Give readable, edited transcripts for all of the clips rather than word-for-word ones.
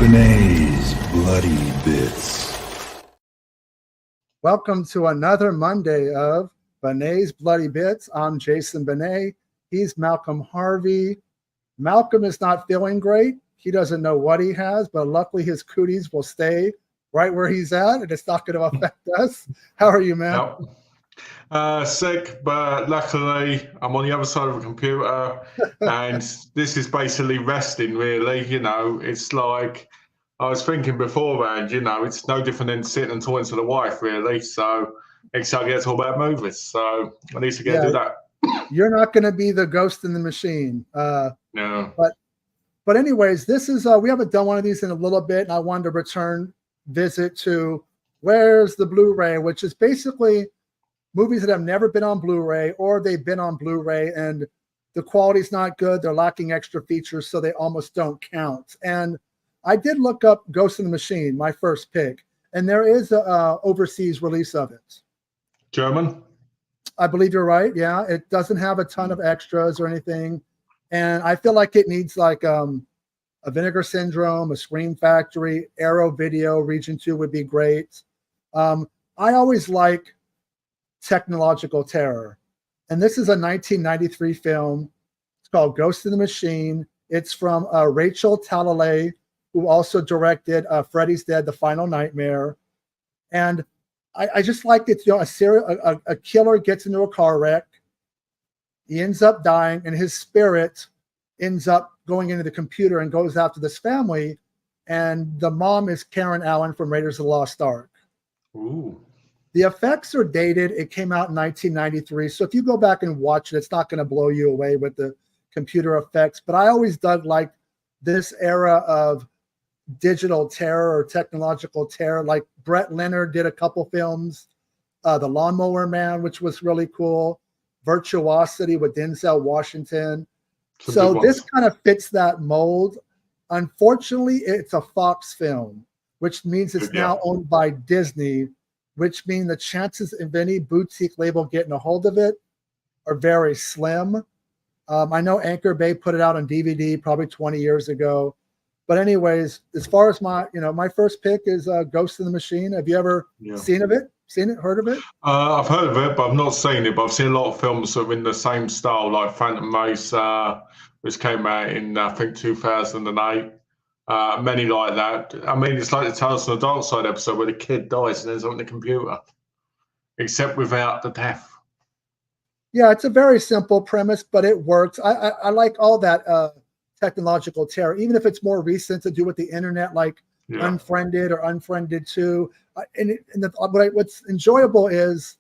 Bene's Bloody Bits. Welcome to another Monday of Bene's Bloody Bits. I'm Jason Bene. He's Malcolm Harvey. Malcolm is not feeling great. He doesn't know what he has, but luckily his cooties will stay right where he's at, and it's not going to affect us. How are you, man? Yep. Sick, but luckily I'm on the other side of a computer, and this is basically resting, really. You know, it's like I was thinking beforehand, you know, it's no different than sitting and talking to the wife, really. So, except I get to talk about movies. So, I need to get to do that. You're not going to be the ghost in the machine. No. But anyways, this is, we haven't done one of these in a little bit, and I wanted to visit to Where's the Blu-ray, which is basically movies that have never been on Blu-ray, or they've been on Blu-ray and the quality's not good. They're lacking extra features, so they almost don't count. And I did look up Ghost in the Machine, my first pick, and there is a overseas release of it. German? I believe you're right. Yeah, it doesn't have a ton of extras or anything, and I feel like it needs like a Vinegar Syndrome, a Scream Factory, Arrow Video, Region 2 would be great. I always like technological terror, and this is a 1993 film. It's called Ghost in the Machine. It's from Rachel Talalay, who also directed Freddy's Dead: The Final Nightmare. And I just liked it. You know, a killer gets into a car wreck. He ends up dying, and his spirit ends up going into the computer and goes after this family. And the mom is Karen Allen from Raiders of the Lost Ark. Ooh. The effects are dated. It came out in 1993. So if you go back and watch it, it's not going to blow you away with the computer effects. But I always dug like this era of digital terror or technological terror. Like Brett Leonard did a couple films, The Lawnmower Man, which was really cool, Virtuosity with Denzel Washington. So this kind of fits that mold. Unfortunately, it's a Fox film, which means it's now owned by Disney, which means the chances of any boutique label getting a hold of it are very slim. I know Anchor Bay put it out on DVD probably 20 years ago. But anyways, as far as my first pick is Ghost in the Machine. Have you ever seen it, heard of it? I've heard of it, but I've not seen it. But I've seen a lot of films sort of in the same style, like Phantom Menace, which came out in, I think, 2008. Many like that. I mean, it's like the Tales from the Dark Side episode where the kid dies and ends up on the computer, except without the death. Yeah, it's a very simple premise, but it works. I like all that technological terror, even if it's more recent to do with the internet, like Unfriended or Unfriended 2. What's enjoyable is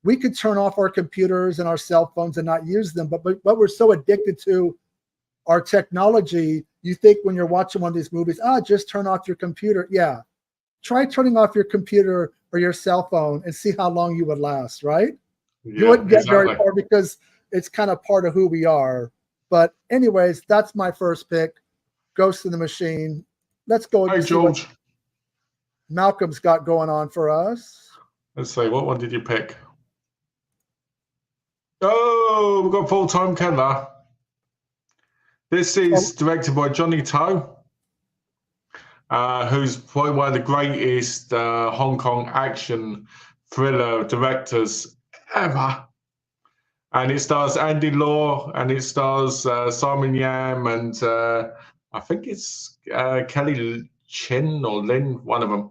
we could turn off our computers and our cell phones and not use them, but we're so addicted to our technology. You think when you're watching one of these movies, just turn off your computer. Yeah, try turning off your computer or your cell phone and see how long you would last, right? You wouldn't get very far because it's kind of part of who we are. But anyways, that's my first pick, Ghost in the Machine. Let's go. Hey, George. Malcolm's got going on for us. Let's see, what one did you pick? Oh, we've got Full-Time Killer. This is directed by Johnny To, who's probably one of the greatest Hong Kong action thriller directors ever. And it stars Andy Lau, and it stars Simon Yam, and I think it's Kelly Chin or Lin, one of them.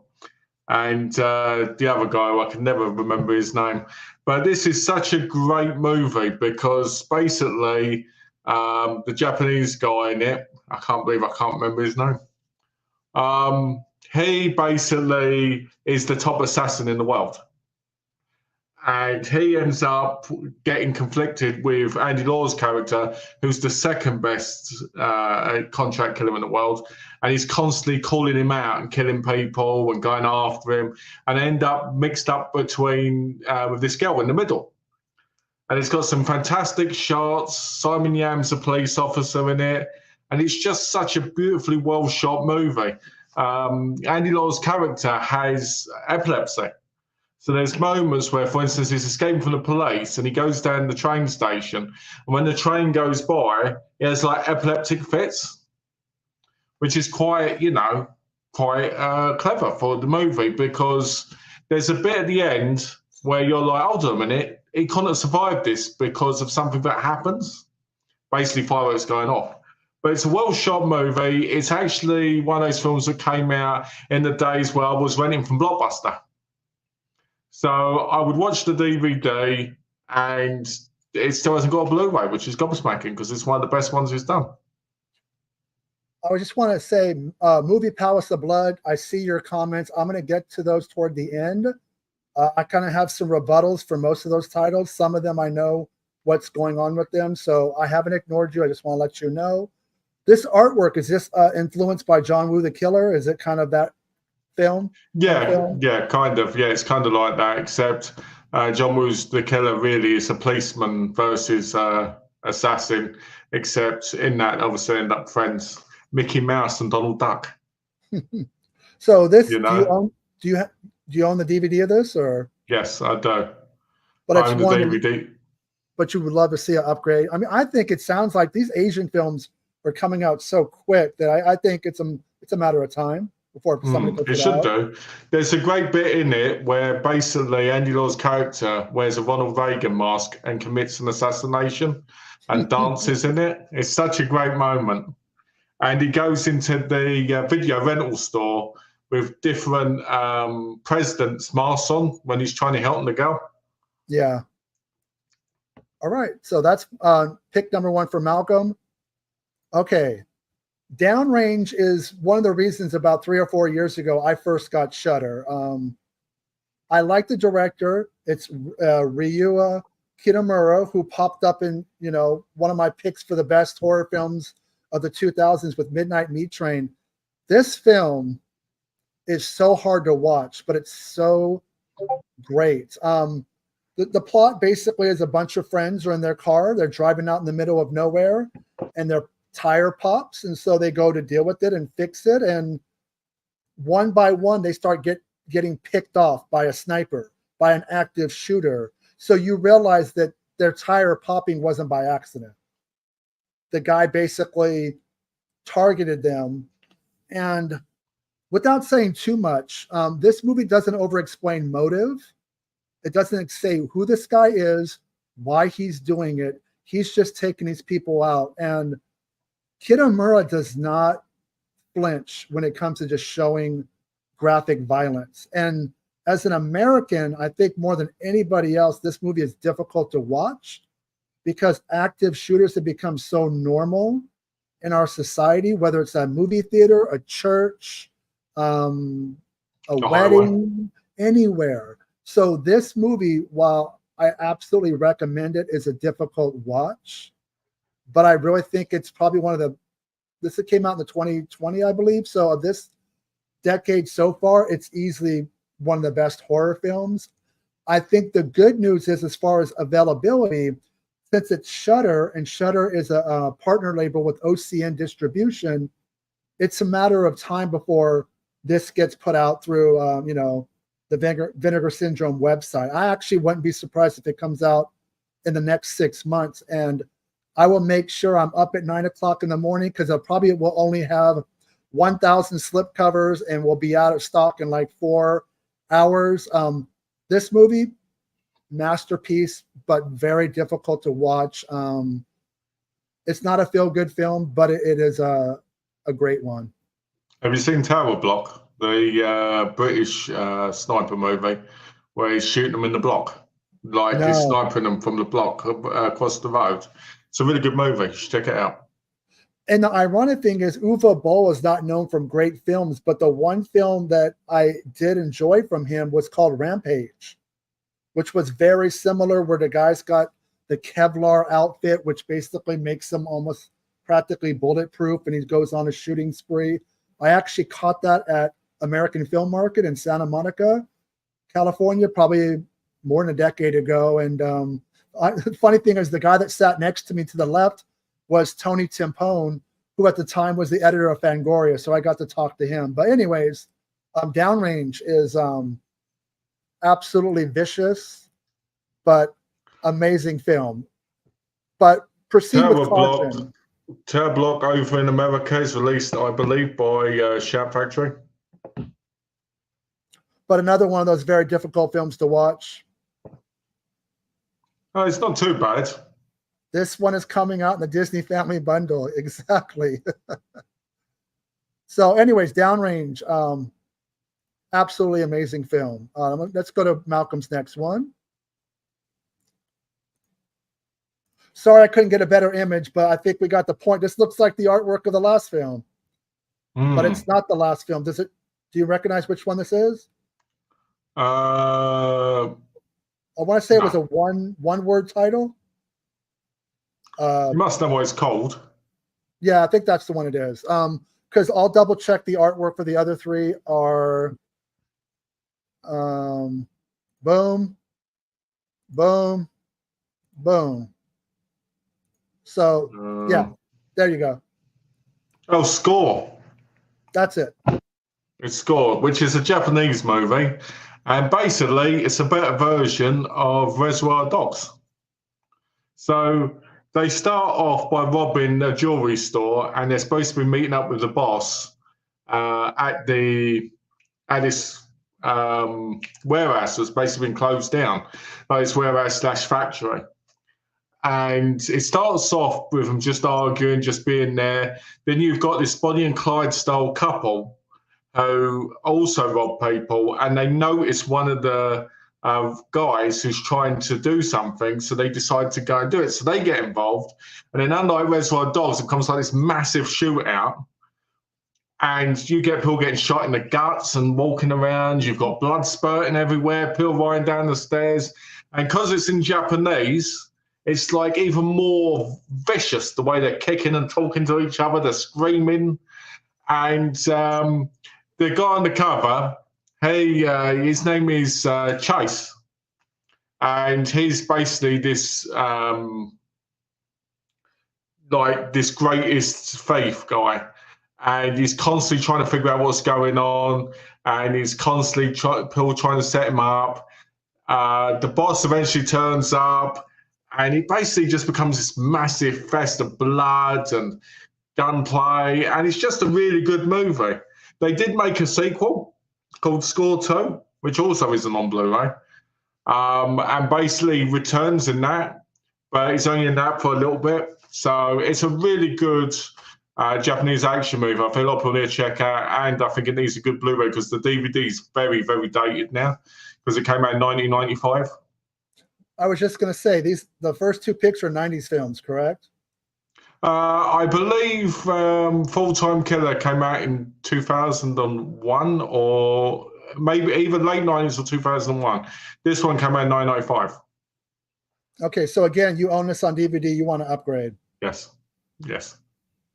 And the other guy, I can never remember his name. But this is such a great movie because basically the Japanese guy in it, I can't remember his name. He basically is the top assassin in the world. And he ends up getting conflicted with Andy Lau's character, who's the second best contract killer in the world. And he's constantly calling him out and killing people and going after him, and end up mixed up between with this girl in the middle. And it's got some fantastic shots. Simon Yam's a police officer in it. And it's just such a beautifully well-shot movie. Andy Lau's character has epilepsy. So there's moments where, for instance, he's escaping from the police and he goes down the train station. And when the train goes by, he has like epileptic fits, which is quite, you know, quite clever for the movie, because there's a bit at the end where you're like, hold on a minute, he couldn't have survived this because of something that happens. Basically, fireworks going off. But it's a well-shot movie. It's actually one of those films that came out in the days where I was renting from Blockbuster. So I would watch the DVD, and it still hasn't got a Blu-ray, which is gobsmacking, because it's one of the best ones he's done. I just want to say, movie Palace of Blood, I see your comments. I'm going to get to those toward the end. I kind of have some rebuttals for most of those titles. Some of them I know what's going on with them, so I haven't ignored you. I just want to let you know. This artwork, is this influenced by John Woo the Killer? Is it kind of that film? Yeah, kind of. Yeah, it's kind of like that, except John Woo's the Killer really is a policeman versus assassin, except in that obviously end up friends, Mickey Mouse and Donald Duck. So this, You know? do you own the DVD of this, or? Yes, I do. But I it's own the one DVD. but you would love to see an upgrade. I mean, I think it sounds like these Asian films are coming out so quick that I think it's a matter of time before somebody puts It it should out. do. There's a great bit in it where basically Andy Lau's character wears a Ronald Reagan mask and commits an assassination and dances in it. It's such a great moment. And he goes into the video rental store with different presidents' masks on when he's trying to help the girl. Yeah. All right. So that's pick number one for Malcolm. Okay. Downrange is one of the reasons about 3 or 4 years ago I first got Shudder. I like the director. It's Ryuya Kitamura, who popped up in one of my picks for the best horror films of the 2000s with Midnight Meat Train. This film is so hard to watch, but it's so great. The plot basically is a bunch of friends are in their car. They're driving out in the middle of nowhere, and their tire pops, and so they go to deal with it and fix it. And one by one, they start getting picked off by a sniper, by an active shooter. So you realize that their tire popping wasn't by accident. The guy basically targeted them. And without saying too much, this movie doesn't over-explain motive. It doesn't say who this guy is, why he's doing it. He's just taking these people out. And Kitamura does not flinch when it comes to just showing graphic violence. And as an American, I think more than anybody else, this movie is difficult to watch because active shooters have become so normal in our society, whether it's a movie theater, a church, a wedding, anywhere. So this movie, while I absolutely recommend it, is a difficult watch. But I really think it's probably this came out in the 2020, I believe. So of this decade so far, it's easily one of the best horror films. I think the good news is, as far as availability, since it's Shudder, and Shudder is a partner label with OCN Distribution, it's a matter of time before this gets put out through, the Vinegar Syndrome website. I actually wouldn't be surprised if it comes out in the next 6 months. And I will make sure I'm up at 9 o'clock in the morning, because I probably will only have 1,000 slipcovers and will be out of stock in like 4 hours. This movie, masterpiece, but very difficult to watch. It's not a feel-good film, but it is a great one. Have you seen Tower Block, the British sniper movie, where he's shooting them in the block? Like he's sniping them from the block across the road. It's a really good movie. You should check it out. And the ironic thing is, Uwe Boll is not known from great films, but the one film that I did enjoy from him was called Rampage, which was very similar, where the guy's got the Kevlar outfit, which basically makes him almost practically bulletproof, and he goes on a shooting spree. I actually caught that at American Film Market in Santa Monica, California, probably more than a decade ago. And the funny thing is, the guy that sat next to me to the left was Tony Timpone, who at the time was the editor of Fangoria. So I got to talk to him. But anyways, Downrange is absolutely vicious, but amazing film. But proceed with caution. Tower Block over in America is released, I believe, by Shout Factory. but another one of those very difficult films to watch. Oh, it's not too bad. This one is coming out in the Disney Family Bundle. Exactly. So anyways, Downrange, absolutely amazing film. Let's go to Malcolm's next one. Sorry, I couldn't get a better image, but I think we got the point. This looks like the artwork of the last film, but it's not the last film. Does it? Do you recognize which one this is? I want to say it was a one-word title. You must know what it's called. Yeah, I think that's the one it is. Because I'll double check the artwork for the other three are boom, boom, boom. So yeah, there you go. Oh, Score. That's it. It's Score, which is a Japanese movie, and basically it's a better version of Reservoir Dogs. So they start off by robbing a jewelry store, and they're supposed to be meeting up with the boss at this warehouse that's basically been closed down, like this warehouse / factory. And it starts off with them just arguing, just being there. Then you've got this Bonnie and Clyde style couple who also rob people, and they notice one of the guys who's trying to do something, so they decide to go and do it. So they get involved, and then unlike Reservoir Dogs, it becomes like this massive shootout, and you get people getting shot in the guts and walking around. You've got blood spurting everywhere, people running down the stairs, and because it's in Japanese, it's like even more vicious the way they're kicking and talking to each other, they're screaming, and the guy on the cover, his name is Chase, and he's basically this like this greatest thief guy, and he's constantly trying to figure out what's going on, and he's constantly people trying to set him up. The boss eventually turns up, and it basically just becomes this massive fest of blood and gunplay, and it's just a really good movie. They did make a sequel called Score 2, which also isn't on Blu-ray, and basically returns in that, but it's only in that for a little bit. So it's a really good Japanese action movie. I think a lot of people need to check out, and I think it needs a good Blu-ray because the DVD is very, very dated now because it came out in 1995. I was just going to say the first two picks are 90s films, correct? I believe Full-Time Killer came out in 2001, or maybe even late 90s or 2001. This one came out in 1995. Okay, so again, you own this on DVD. You want to upgrade? Yes. Yes.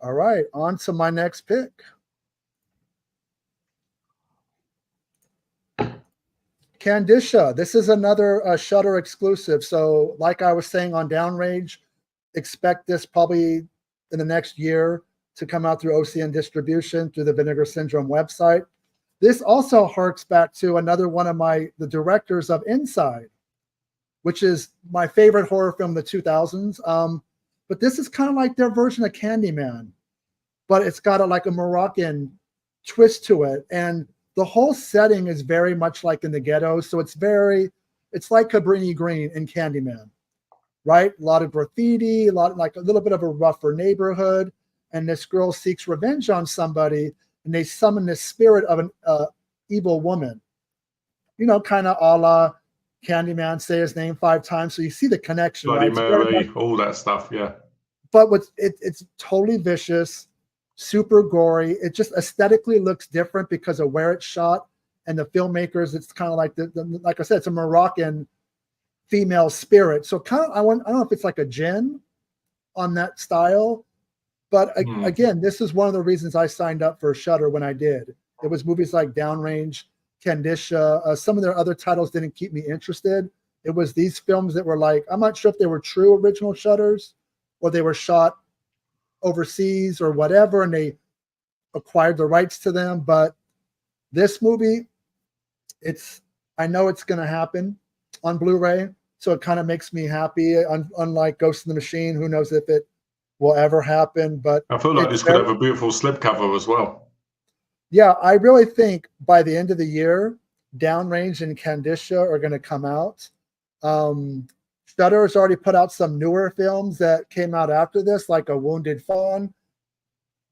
All right, on to my next pick. Candisha. This is another Shudder exclusive. So like I was saying on Downrange, expect this probably in the next year to come out through OCN distribution through the Vinegar Syndrome website. This also harks back to another one of the directors of Inside, which is my favorite horror film of the 2000s. But this is kind of like their version of Candyman, but it's got like a Moroccan twist to it. And the whole setting is very much like in the ghetto. So it's like Cabrini Green in Candyman, right? A lot of graffiti, like a little bit of a rougher neighborhood. And this girl seeks revenge on somebody, and they summon this spirit of an evil woman, kind of a la Candyman, say his name 5 times. So you see the connection, Bloody right? Mary, all that stuff, yeah. But it's totally vicious, super gory. It just aesthetically looks different because of where it's shot and the filmmakers. It's kind of like like I said, it's a Moroccan female spirit. So kind of, I don't know if it's like a djinn on that style, but again, this is one of the reasons I signed up for Shudder when I did. It was movies like Downrange, Candisha. Some of their other titles didn't keep me interested. It was these films that were like, I'm not sure if they were true original Shudders or they were shot overseas or whatever, and they acquired the rights to them. But this movie, I know it's going to happen on Blu-ray, so it kind of makes me happy. Unlike Ghost in the Machine, who knows if it will ever happen. But I feel like this could have a beautiful slipcover as well. Yeah, I really think by the end of the year, Downrange and Candicia are going to come out. Shudder has already put out some newer films that came out after this, like A Wounded Fawn.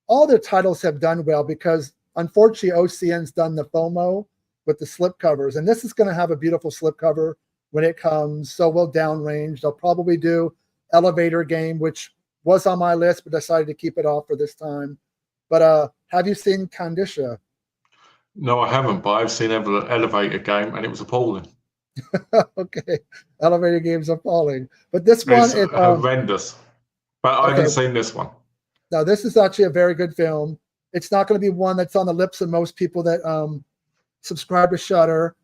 All their titles have done well because, unfortunately, OCN's done the FOMO with the slipcovers, and this is going to have a beautiful slipcover when it comes. So will Downrange. They'll probably do Elevator Game, which was on my list, but decided to keep it off for this time. But have you seen Candicia? No, I haven't, but I've seen Elevator Game, and it was appalling. Okay, Elevator Games are falling, but this one It's is horrendous. But I haven't seen this one. Now, this is actually a very good film. It's not going to be one that's on the lips of most people that subscribe to Shudder.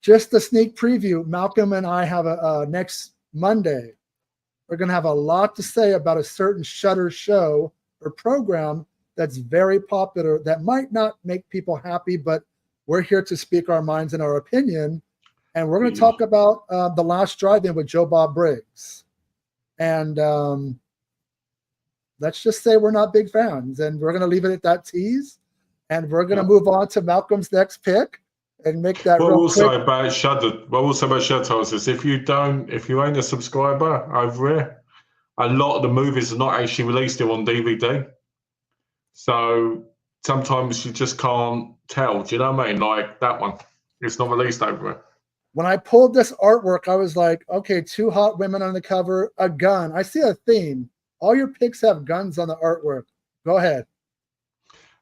Just a sneak preview. Malcolm and I have a next Monday. We're going to have a lot to say about a certain Shudder show or program that's very popular that might not make people happy, but we're here to speak our minds and our opinion. And we're going to talk about The Last Drive-In with Joe Bob Briggs. And let's just say we're not big fans. And we're going to leave it at that tease. And we're going to move on to Malcolm's next pick and make that real quick. About Shudder, is if you ain't a subscriber over here, a lot of the movies are not actually released here on DVD. So sometimes you just can't tell. Do you know what I mean? Like that one, it's not released over here. When I pulled this artwork, I was like, okay, 2 hot women on the cover, a gun. I see a theme. All your picks have guns on the artwork. Go ahead.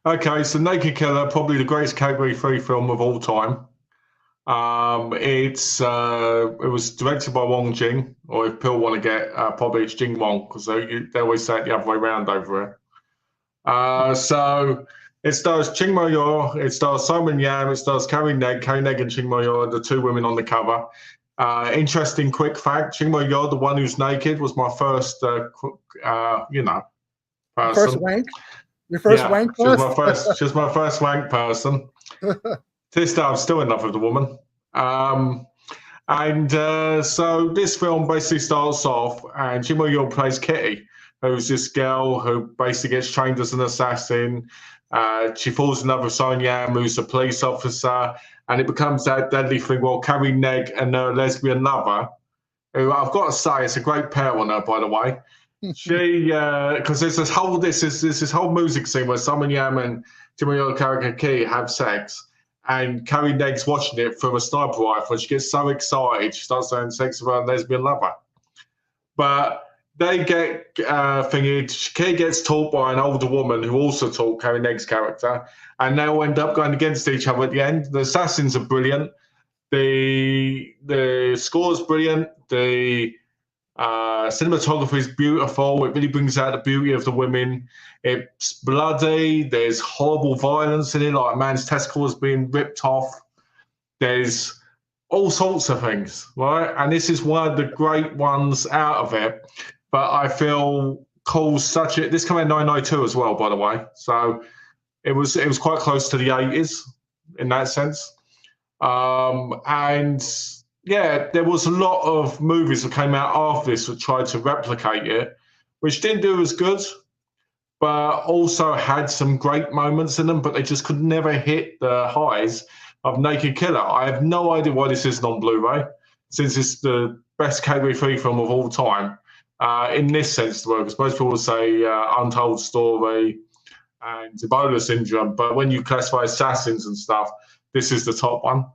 Okay, so Naked Killer, probably the greatest category 3 film of all time. It was directed by Wong Jing, or if Phil want to get, probably it's Jing Wong, because they always say it the other way around over here. So it stars Ching Mo-yor, it stars Simon Yam, it stars Carrie Neg and Ching Mo-yor, the 2 women on the cover. Interesting quick fact, Ching Mo-yor, the one who's naked, was my first, person. First wank? Your first wank person? She was my first wank person. To this day, I'm still in love with the woman. So this film basically starts off, and Ching Mo-yor plays Kitty, who's this girl who basically gets trained as an assassin. She falls in love with Son Yam, who's a police officer, and it becomes that deadly thing. Well, Carrie Neg and her lesbian lover, who I've got to say, it's a great pair on her, by the way. She, because there's this whole music scene where Son Yam and Ching Mo-yor character Kitty have sex, and Carrie Neg's watching it from a sniper rifle, and she gets so excited she starts having sex with her lesbian lover. But they get Kitty gets taught by an older woman who also taught Carrie Neg's character, and they all end up going against each other at the end. The assassins are brilliant. The score is brilliant. The cinematography is beautiful. It really brings out the beauty of the women. It's bloody. There's horrible violence in it, like a man's testicles being ripped off. There's all sorts of things, right? And this is one of the great ones out of it. But I feel this came out in 1992 as well, by the way. So it was quite close to the 80s in that sense. And yeah, there was a lot of movies that came out after this that tried to replicate it, which didn't do as good, but also had some great moments in them, but they just could never hit the highs of Naked Killer. I have no idea why this isn't on Blu-ray, since it's the best category 3 film of all time. In this sense, the word, because most people say Untold Story and Ebola Syndrome, but when you classify assassins and stuff, this is the top one.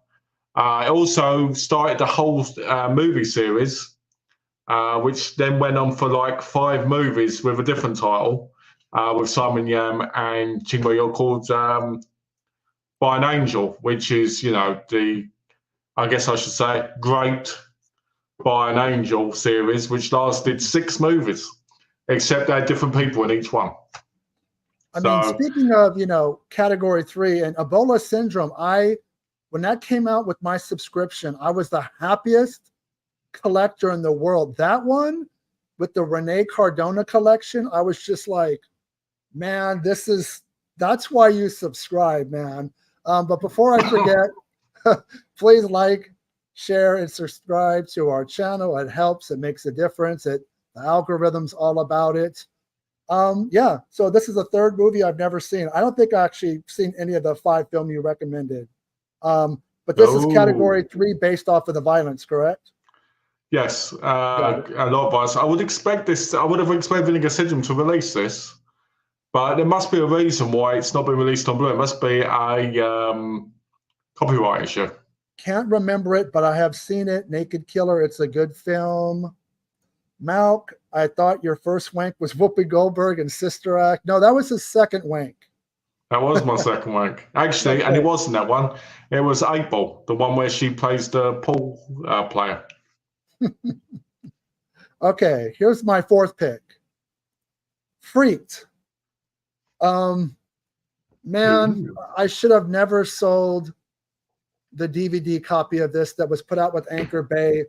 It also started the whole movie series, which then went on for like 5 movies with a different title, with Simon Yam and Ching Mo-yor, called By an Angel, which is, I guess I should say, great By an Angel series, which lasted 6 movies, except they had different people in each one. I mean, speaking of, category 3 and Ebola Syndrome, when that came out with my subscription, I was the happiest collector in the world. That one with the Renee Cardona collection, I was just like, man, that's why you subscribe, man. But before I forget, please like, share, and subscribe to our channel. It helps. It makes a difference. The algorithm's all about it. So this is the 3rd movie I've never seen. I don't think I actually seen any of the 5 films you recommended. But this is Oh. category 3 based off of the violence, correct? Yes, Got it. a lot of us. I would expect this. I would have expected Vinegar Syndrome to release this, but there must be a reason why it's not been released on Blu-ray. It must be a copyright issue. Can't remember it, but I have seen it. Naked Killer. It's a good film. Malk, I thought your first wank was Whoopi Goldberg and Sister Act. No, that was his second wank. That was my second wank, actually, Okay. and it wasn't that one. It was 8 Ball, the one where she plays the pool player. Okay, here's my fourth pick. Freaked. Man, Ooh. I should have never sold the DVD copy of this that was put out with Anchor Bay.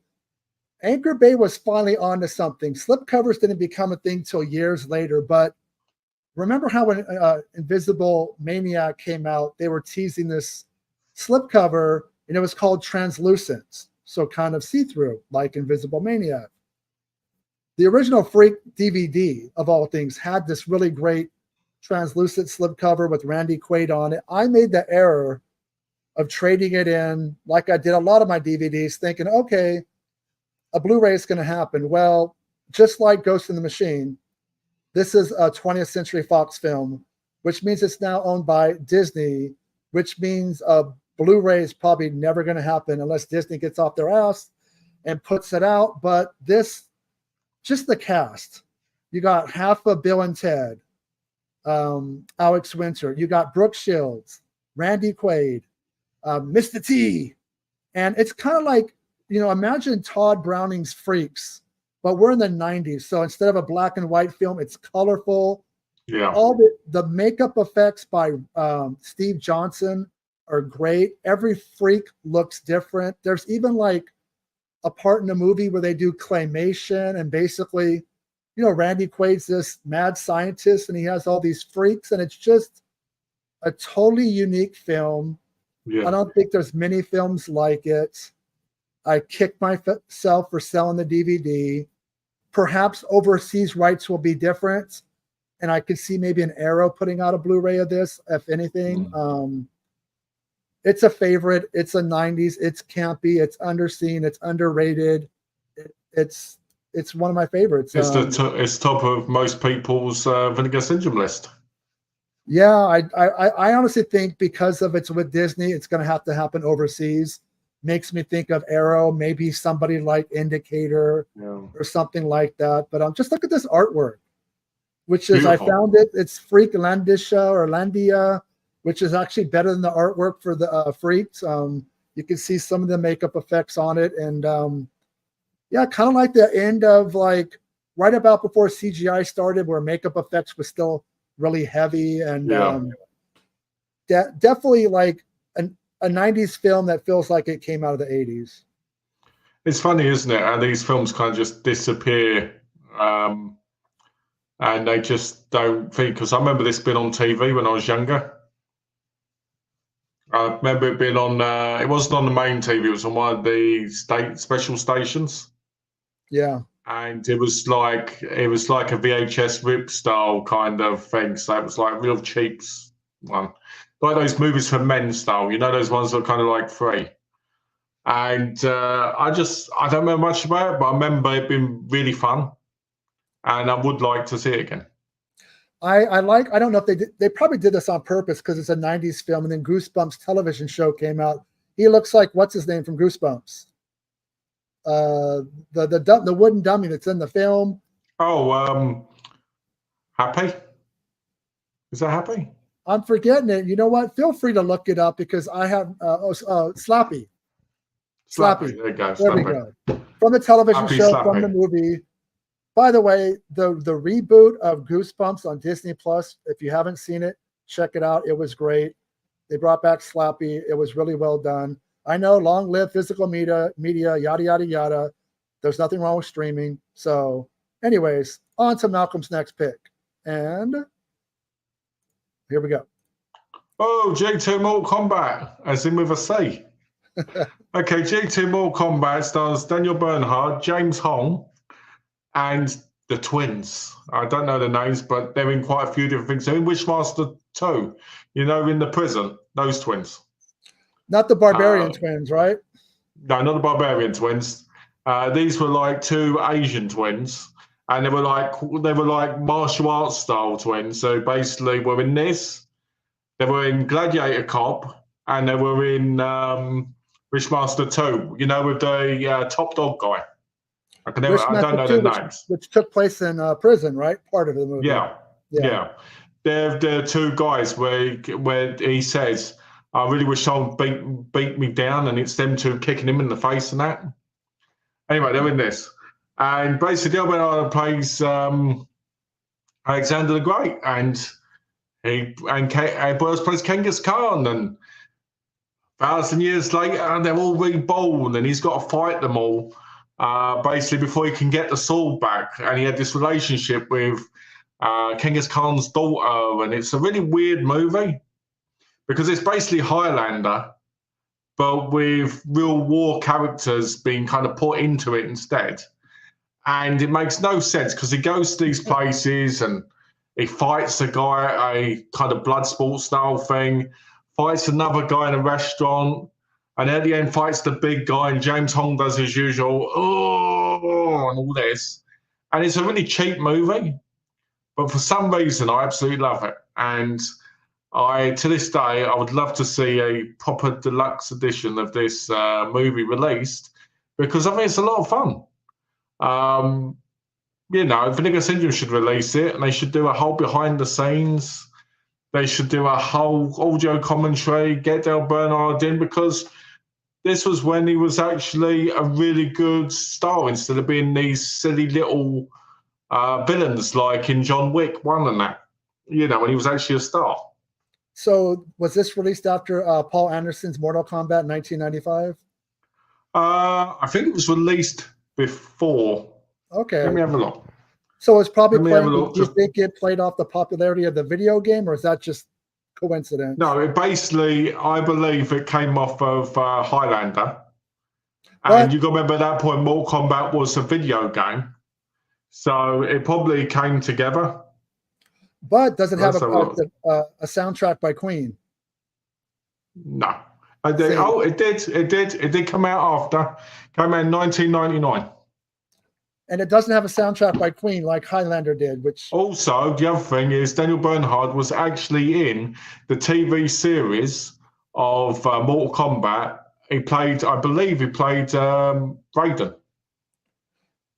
Anchor Bay was finally onto something. Slipcovers didn't become a thing till years later, but remember how when Invisible Maniac came out, they were teasing this slipcover, and it was called Translucent, so kind of see-through, like Invisible Maniac. The original Freak DVD, of all things, had this really great translucent slipcover with Randy Quaid on it. I made the error of trading it in, like I did a lot of my DVDs, thinking, okay, a Blu-ray is going to happen. Well, just like Ghost in the Machine, this is a 20th Century Fox film, which means it's now owned by Disney, which means a Blu-ray is probably never going to happen unless Disney gets off their ass and puts it out. But this, just the cast, you got half of Bill and Ted, Alex Winter, you got Brooke Shields, Randy Quaid, Mr. T, and it's kind of like, imagine Todd Browning's Freaks, but we're in the 90s. So instead of a black and white film, it's colorful. Yeah. All the makeup effects by Steve Johnson are great. Every freak looks different. There's even like a part in the movie where they do claymation, and basically, Randy Quaid's this mad scientist and he has all these freaks, and it's just a totally unique film. Yeah. I don't think there's many films like it. I kicked myself for selling the DVD. Perhaps overseas rights will be different, and I could see maybe an Arrow putting out a Blu-ray of this, if anything. It's a favorite. It's a 90s. It's campy. It's underseen. It's underrated. It's one of my favorites. It's top of most people's Vinegar Syndrome list. Yeah, I honestly think because of it's with Disney, it's going to happen overseas. Makes me think of Arrow, maybe somebody like Indicator or something like that. But just look at this artwork, which is, beautiful. I found it. It's Freaklandisha or Landia, which is actually better than the artwork for the Freaks. You can see some of the makeup effects on it. And yeah, kind of like the end of like right about before CGI started, where makeup effects was still really heavy. And definitely like a 90s film that feels like it came out of the 80s. It's funny, isn't it? How these films kind of just disappear, and they just don't think. Because I remember this being on TV when I was younger. I remember it being on. It wasn't on the main TV. It was on one of the state special stations. Yeah. And it was like a VHS rip style kind of thing. So it was like real cheap one. Like those movies for men style, those ones that are kind of like free. And I don't remember much about it, but I remember it being really fun. And I would like to see it again. I don't know if they probably did this on purpose because it's a 90s film, and then Goosebumps television show came out. He looks like, what's his name from Goosebumps? The wooden dummy that's in the film. Oh, Happy? Is that Happy? I'm forgetting it. You know what? Feel free to look it up because I have Slappy. Slappy. There you go. There we go. From the television show, Slappy. From the movie. By the way, the reboot of Goosebumps on Disney Plus, if you haven't seen it, check it out. It was great. They brought back Slappy. It was really well done. I know, long live physical media, yada, yada, yada. There's nothing wrong with streaming. So anyways, on to Malcolm's next pick. And here we go. Oh, G2 Mortal Kombat, as in with a C. Okay, G2 Mortal Kombat stars Daniel Bernhardt, James Hong, and the twins. I don't know the names, but they're in quite a few different things. They're in Wishmaster 2, in the prison, those twins. Not the Barbarian twins, right? No, not the Barbarian twins. These were like two Asian twins, and they were like martial arts style twins. So basically, were in this. They were in Gladiator Cop, and they were in Wishmaster 2. You know, with the top dog guy. I don't know their names. Which took place in prison, right? Part of the movie. Yeah. They're two guys where he says, "I really wish someone beat me down," and it's them two kicking him in the face and that. Anyway, they're in this, and basically, the other plays Alexander the Great, and Boris plays Genghis Khan, and 1,000 years later, they're all reborn, and he's got to fight them all. Basically, before he can get the sword back, and he had this relationship with Genghis Khan's daughter, and it's a really weird movie because it's basically Highlander, but with real war characters being kind of put into it instead, and it makes no sense because he goes to these places and he fights a guy at a kind of blood sport style thing, fights another guy in a restaurant, and at the end fights the big guy, and James Hong does his usual, oh, and all this. And it's a really cheap movie, but for some reason, I absolutely love it. And to this day, I would love to see a proper deluxe edition of this movie released because I think it's a lot of fun. You know, Vinegar Syndrome should release it, and they should do a whole behind the scenes. They should do a whole audio commentary, get Del Bernard in, because this was when he was actually a really good star instead of being these silly little villains like in John Wick 1 and that, you know, when he was actually a star. So was this released after Paul Anderson's Mortal Kombat in 1995? I think it was released before. Okay. Let me have a look. So it's probably playing. Do you think it played off the popularity of the video game, or is that just coincidence? No, it basically, I believe it came off of Highlander. And you got to remember at that point, Mortal Kombat was a video game. So it probably came together. But does it have a soundtrack by Queen? No. It did. It did come out after. Came out in 1999. And it doesn't have a soundtrack by Queen like Highlander did, which... Also, the other thing is Daniel Bernhardt was actually in the TV series of Mortal Kombat. I believe he played Raiden.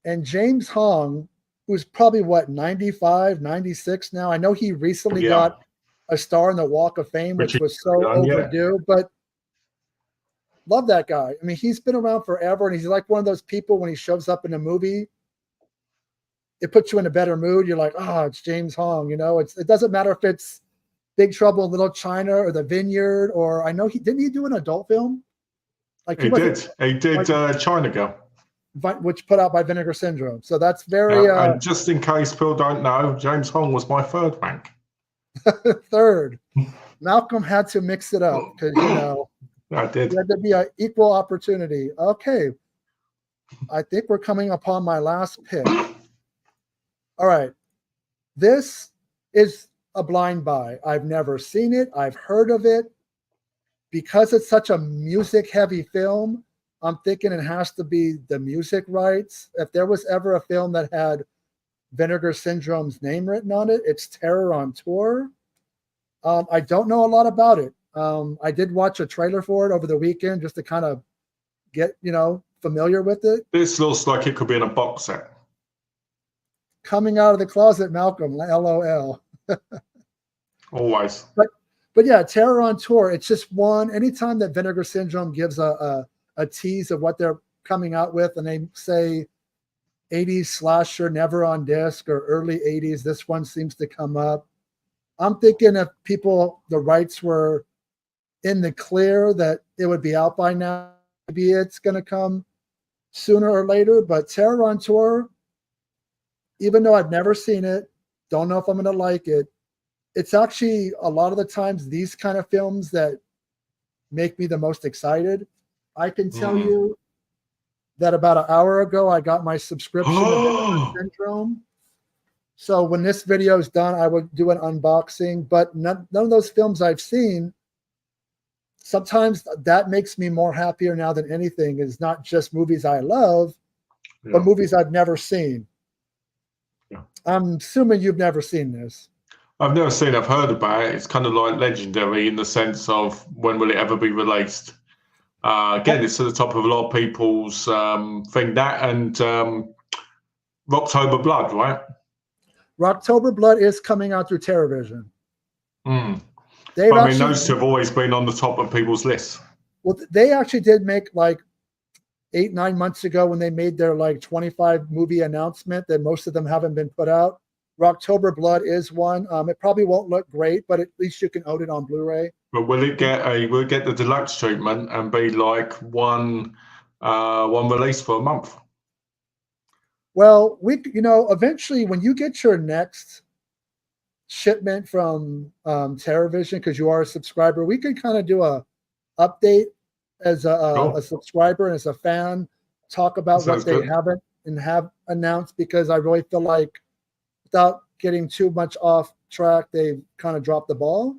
And James Hong, who's probably, 95, 96 now? I know he recently got a star in the Walk of Fame, which was so overdue, but love that guy. I mean, he's been around forever, and he's like one of those people when he shows up in a movie, it puts you in a better mood. You're like, it's James Hong, you know. It doesn't matter if it's Big Trouble in Little China or The Vineyard, or I know didn't he do an adult film? Like he did China Girl, which put out by Vinegar Syndrome. So that's very. And just in case people don't know, James Hong was my third rank. Third, Malcolm had to mix it up because I did. There had to be an equal opportunity. Okay, I think we're coming upon my last pick. All right, this is a blind buy. I've never seen it. I've heard of it. Because it's such a music-heavy film, I'm thinking it has to be the music rights. If there was ever a film that had Vinegar Syndrome's name written on it, it's Terror on Tour. I don't know a lot about it. I did watch a trailer for it over the weekend just to kind of get, familiar with it. This looks like it could be in a box set. Coming out of the closet, Malcolm, LOL. Always. But yeah, Terror on Tour, it's just one. Anytime that Vinegar Syndrome gives a tease of what they're coming out with, and they say 80s slasher, never on disc, or early 80s, this one seems to come up. I'm thinking if the rights were in the clear, that it would be out by now. Maybe it's going to come sooner or later, but Terror on Tour, even though I've never seen it, don't know if I'm going to like it, it's actually a lot of the times these kind of films that make me the most excited. I can tell you that about an hour ago, I got my subscription to Vinegar Syndrome. So when this video is done, I will do an unboxing, but none of those films I've seen sometimes that makes me more happier now than anything. Is not just movies I love, but movies I've never seen. Yeah. I'm assuming you've never seen this. I've never seen. I've heard about it. It's kind of like legendary in the sense of when will it ever be released? Again, it's to the top of a lot of people's thing. That and October Blood, right? Rocktober Blood is coming out through TerraVision. Mm. They've I mean, actually, those two have always been on the top of people's lists. well, they actually did make like 8-9 months ago when they made their like 25 movie announcement that most of them haven't been put out. Rocktober Blood is one. It probably won't look great, but at least you can own it on Blu-ray. But will it get the deluxe treatment and be like one release for a month? Well, eventually when you get your next shipment from TerraVision, because you are a subscriber, we can kind of do a update as a subscriber and as a fan, talk about what they haven't and have announced, because I really feel like without getting too much off track, they've kind of dropped the ball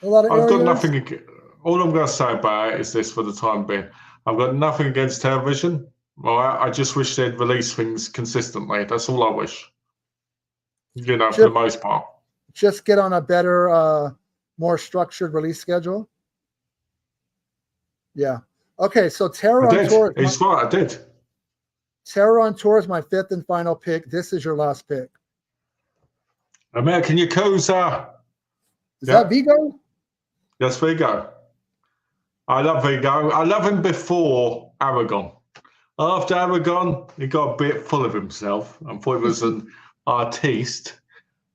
in a lot of areas. I've got nothing. All I'm going to say about it is this for the time being. I've got nothing against TerraVision. I just wish they'd release things consistently. That's all I wish. For the most part. Just get on a better, more structured release schedule. Yeah. Okay, so Terror on Tour. He's right, I did. Terror on Tour is my 5th and final pick. This is your last pick. American Yakuza. Is that Vigo? That's Vigo. I love Vigo. I love him before Aragon. After Aragon, he got a bit full of himself. I thought he was an artiste.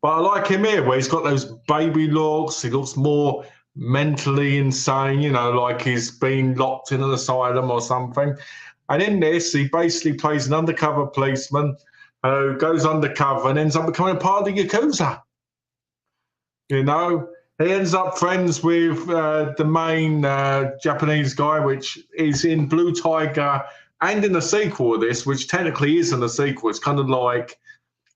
But I like him here, where he's got those baby looks. He looks more mentally insane, like he's been locked in an asylum or something. And in this, he basically plays an undercover policeman who goes undercover and ends up becoming part of the Yakuza. He ends up friends with the main Japanese guy, which is in Blue Tiger and in the sequel of this, which technically isn't a sequel. It's kind of like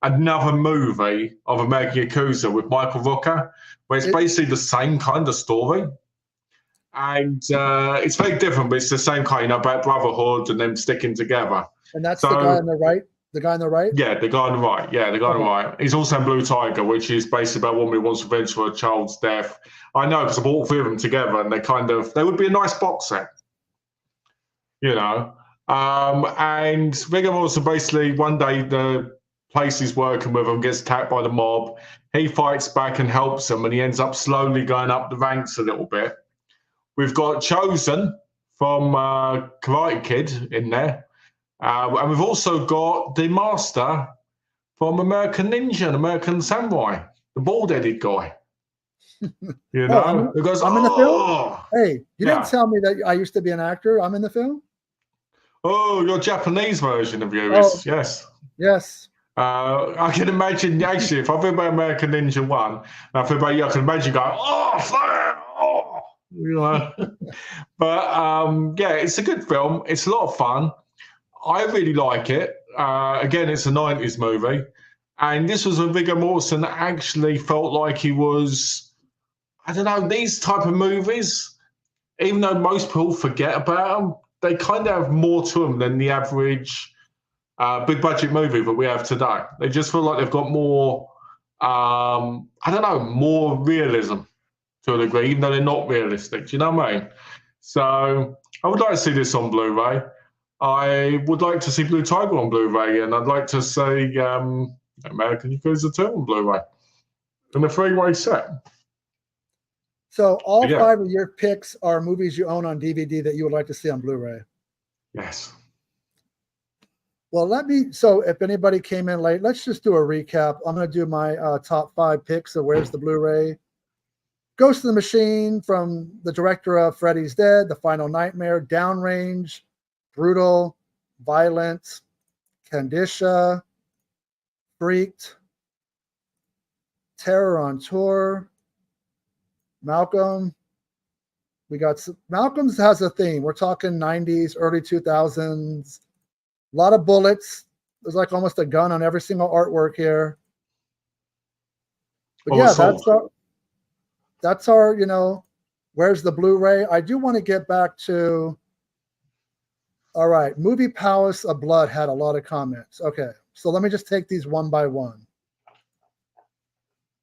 another movie of American Yakuza with Michael Rooker, where it's basically the same kind of story. And it's very different, but it's the same kind, about brotherhood and them sticking together. And that's the guy on the right? The guy on the right? Yeah, the guy on the right. Yeah, the guy on the right. He's also in Blue Tiger, which is basically about a woman who wants revenge for a child's death. I know, because I bought all three of them together, and they would be a nice box set. And Viggo Mortensen basically, one day the place he's working with him gets attacked by the mob. He fights back and helps them, and he ends up slowly going up the ranks a little bit. We've got Chosen from Karate Kid in there. And we've also got the Master from American Ninja and American Samurai, the bald-headed guy. Who goes, I'm in the film? Hey, you didn't tell me that I used to be an actor. I'm in the film? Oh, your Japanese version of you is, yes. Yes. I can imagine, actually, if I think about American Ninja 1, and I think about you, I can imagine going, But, it's a good film. It's a lot of fun. I really like it. Again, it's a 90s movie. And this was when Viggo Mortensen actually felt like he was, I don't know, these type of movies, even though most people forget about them, they kind of have more to them than the average big budget movie that we have today. They just feel like they've got more, more realism to a degree, even though they're not realistic. Do you know what I mean? So I would like to see this on Blu-ray. I would like to see Blue Tiger on Blu-ray, and I'd like to see American Yakuza 2 on Blu-ray in a 3-way set. So all 5 of your picks are movies you own on DVD that you would like to see on Blu-ray. Yes. Well, so if anybody came in late, let's just do a recap. I'm going to do my top 5 picks of Where's the Blu-ray. Ghost in the Machine from the director of Freddy's Dead, The Final Nightmare, Downrange, Brutal, Violent, Candisha, Freaked, Terror on Tour, Malcolm. Malcolm's has a theme. We're talking 90s, early 2000s. A lot of bullets. There's like almost a gun on every single artwork here. But that's our Where's the Blu-ray? I do want to get back to. All right, Movie Palace of Blood had a lot of comments. Okay, so let me just take these one by one.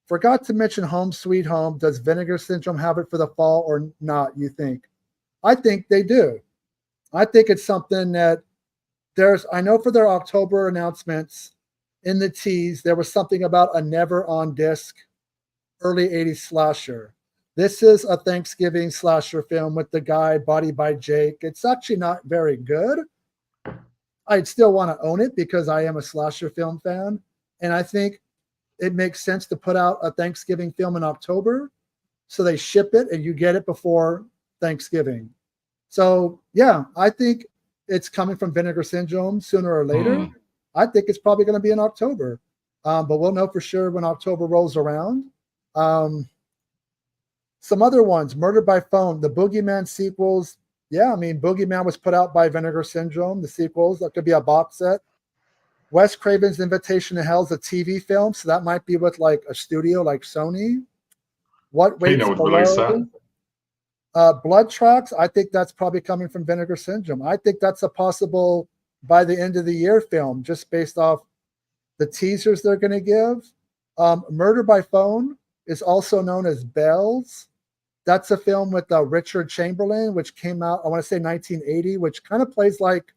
Forgot to mention Home Sweet Home. Does Vinegar Syndrome have it for the fall or not, you think? I think they do. I think it's something that I know for their October announcements in the tease, there was something about a never on disc early 80s slasher. This is a Thanksgiving slasher film with the guy Body by Jake. It's actually not very good. I'd still want to own it because I am a slasher film fan. And I think it makes sense to put out a Thanksgiving film in October. So they ship it and you get it before Thanksgiving. So, yeah, I think it's coming from Vinegar Syndrome sooner or later. I think it's probably going to be in October. But we'll know for sure when October rolls around. Some other ones, Murder by Phone, the Boogeyman sequels. Yeah, I mean, Boogeyman was put out by Vinegar Syndrome, the sequels. That could be a box set. Wes Craven's Invitation to Hell is a TV film, so that might be with like a studio like Sony. What Waits Pino would release Below? that. Blood Tracks, I think that's probably coming from Vinegar Syndrome. I think that's a possible by the end of the year film, just based off the teasers they're going to give. Murder by Phone is also known as Bells. That's a film with Richard Chamberlain, which came out, I want to say 1980, which kind of plays like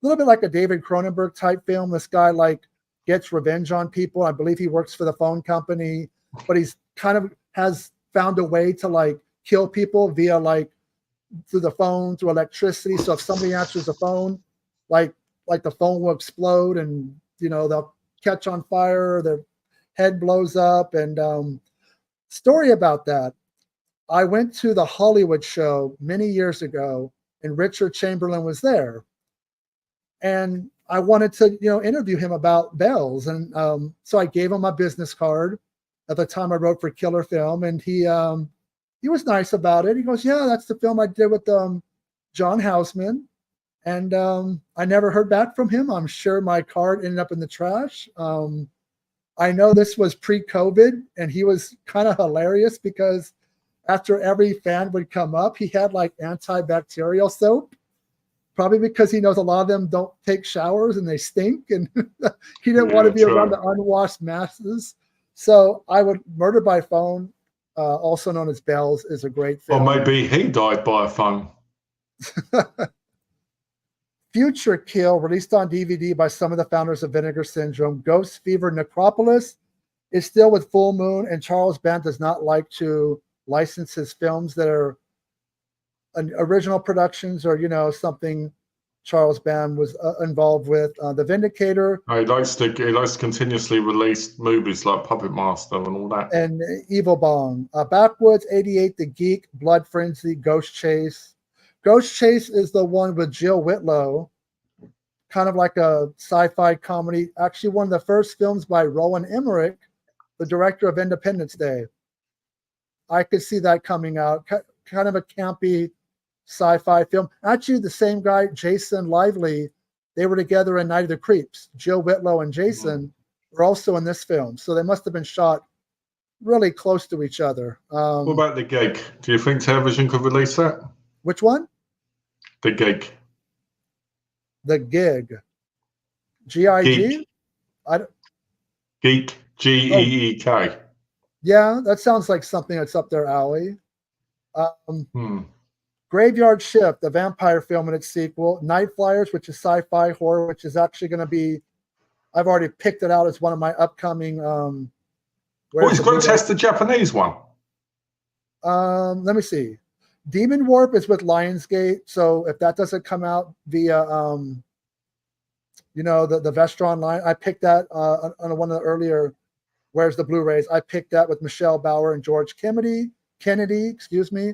a little bit like a David Cronenberg type film. This guy like gets revenge on people. I believe he works for the phone company, but he's kind of has found a way to like kill people via like through the phone, through electricity. So if somebody answers the phone, like the phone will explode and, you know, they'll catch on fire, their head blows up. And story about that. I went to the Hollywood show many years ago and Richard Chamberlain was there. And I wanted to, you know, interview him about Bells. And so I gave him my business card. At the time I wrote for Killer Film, and he was nice about it. He goes, yeah, that's the film I did with John Houseman. And I never heard back from him. I'm sure my card ended up in the trash. I know this was pre-COVID, and he was kind of hilarious because after every fan would come up, he had like antibacterial soap, probably because he knows a lot of them don't take showers and they stink, and he didn't want to be around the unwashed masses. So I would Murder by Phone, also known as Bells, is a great film. Or maybe he died by a phone. Future Kill, released on DVD by some of the founders of Vinegar Syndrome. Ghost Fever Necropolis is still with Full Moon, and Charles Band does not like to license his films that are original productions or, you know, something Charles Band was involved with. The Vindicator. He likes to continuously release movies like Puppet Master and all that. And Evil Bong. Backwoods 88, The Geek, Blood Frenzy, Ghost Chase. Ghost Chase is the one with Jill Whitlow, kind of like a sci-fi comedy. Actually, one of the first films by Roland Emmerich, the director of Independence Day. I could see that coming out. Kind of a campy sci-fi film. Actually, the same guy, Jason Lively, they were together in Night of the Creeps. Jill Whitlow and Jason were also in this film. So they must have been shot really close to each other. What about The Gig? Do you think television could release that? Which one? The Gig. The Gig. G-I-G? Geek. G-E-E-K. Yeah, that sounds like something that's up their alley. Graveyard Shift, the vampire film and its sequel. Night Flyers, which is sci-fi horror, which is actually going to be, I've already picked it out as one of my upcoming. What is Grotesque, the Japanese one? Let me see. Demon Warp is with Lionsgate, so if that doesn't come out via, you know, the Vestron line, I picked that on one of the earlier. Where's the Blu-rays? I picked that with Michelle Bauer and George Kennedy. Excuse me.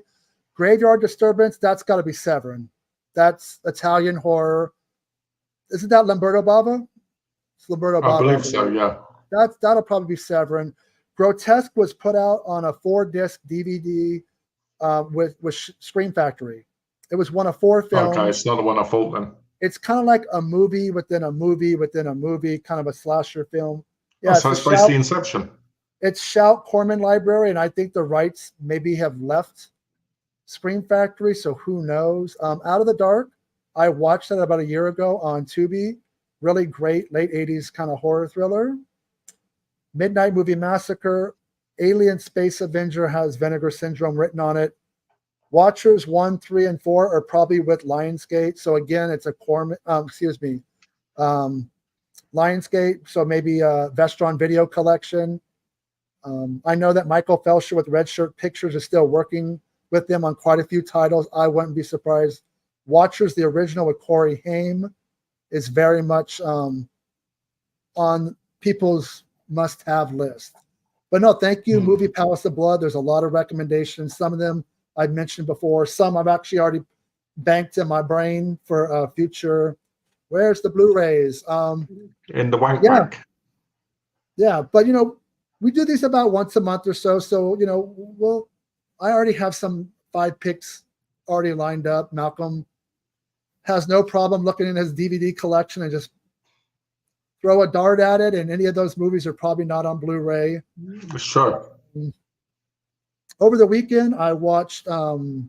Graveyard Disturbance. That's got to be Severin. That's Italian horror. Isn't that Lamberto Bava? It's Lamberto Bava. I believe so. Yeah. That'll probably be Severin. Grotesque was put out on a 4-disc DVD with Scream Factory. It was one of 4 films. Okay, it's not the one I thought then. It's kind of like a movie within a movie within a movie, kind of a slasher film. Yeah, so it's basically Inception. It's Shout Corman Library, and I think the rights maybe have left Scream Factory, so who knows? Out of the Dark, I watched that about a year ago on Tubi. Really great late 80s kind of horror thriller. Midnight Movie Massacre, Alien Space Avenger has Vinegar Syndrome written on it. Watchers 1, 3, and 4 are probably with Lionsgate. So again, it's a core, Lionsgate. So maybe a Vestron Video Collection. I know that Michael Felsher with Red Shirt Pictures is still working with them on quite a few titles. I wouldn't be surprised. Watchers, the original with Corey Haim, is very much on people's must-have list. But no, thank you, Movie Palace of Blood. There's a lot of recommendations. Some of them I've mentioned before. Some I've actually already banked in my brain for future. Where's the Blu-rays? In the wank bank. Yeah, but we do these about once a month or so. So I already have some 5 picks already lined up. Malcolm has no problem looking in his DVD collection and just throw a dart at it. And any of those movies are probably not on Blu-ray. Sure. Over the weekend, I watched The